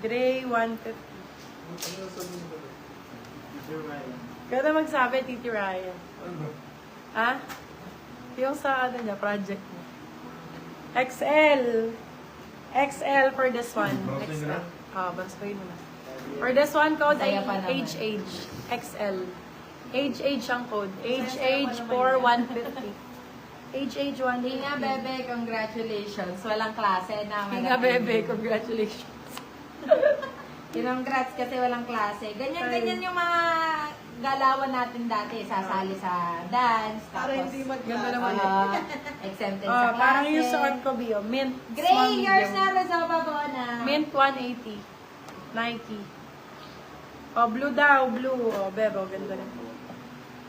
Gray, 150. Kaya na magsabi, Titi Ryan. Ha? Yung sa ano niya, project niya. XL. XL for this one. XL. Bansayin mo na. For this one, code ay HH. XL. HH ang code. HH for 150. HH 150. Hinga Bebe, congratulations. Walang klase na. Hinga Bebe, congratulations. Congrats kasi walang klase. Ganyan yung mga galawan natin dati. Sasali sa dance. Para Tapos, hindi Ganda naman exempted sa klase. parang yung suot ko, Bio. Mint. Gray, small, yours medium. na. Resolva Bona. Mint 180. Nike. Oh, blue daw. Blue. Oh, Bebo. Ganda rin.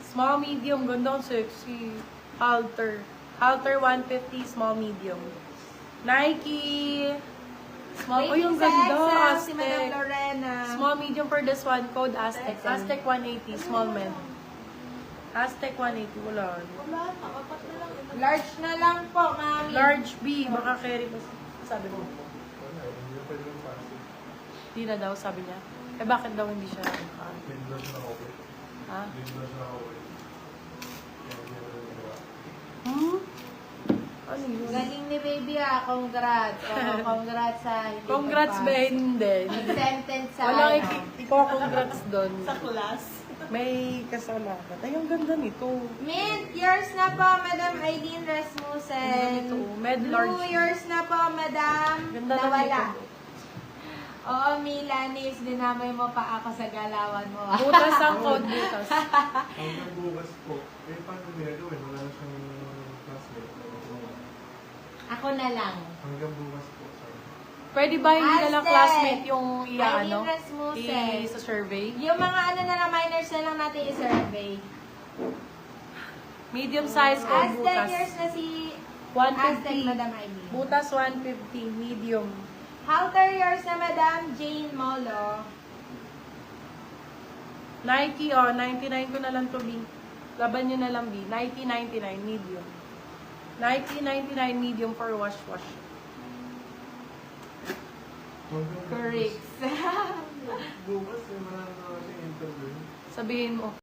Small, medium. Ganda, sexy. Halter. Halter 150. Small, medium. Nike. Small. Oh, yung ganda. Si Madam Aztec. Lorena. Small, medium for this one. Code Aztec. Aztec 180. Small, men. Aztec 180. Wala. Wala na, apat na lang. Large na lang po, mami. Large B. Baka carry pa. Sabi mo. Hindi na daw, sabi niya. Eh, bakit daw hindi siya? Ha? Hmm? Ano yun? Galing ni baby Congrats. Oh, congrats sa hindi Congrats ba? Hindi. Sentence sa Walang ano. iko-congrats doon. Sa class. May kasalanan. Ay, ang ganda nito. Mint, yours na po, Madam Aileen Ang ganda Rasmussen. nito. Med Blue, large. yours na po, Madam. Ganda na Nawala. nito. Oo, Milanis, dinamay mo pa ako sa galawan mo. Butas ang code, butas. Hanggang bukas po. Eh, paano nila gawin? Wala na siyang classmate. Ako na lang. Hanggang bukas po. Sorry. Pwede ba hindi na lang Aztec. classmate yung iya, Aileen ano? Rasmussen. Sa survey? Yung mga ano na lang, minors na lang natin i-survey. Medium size code, Aztec, butas. yours na si Aztec, 150. Madam Aileen. Butas 150. Medium. Halter, yours na Madam Jane Molo. Nike, 99 ko na lang to, B. Laban nyo na lang, B. Nike, 99, medium. Nike, 99, medium for wash. Hanggang Correct. bukas, eh, marami na kasi interview. Sabihin mo.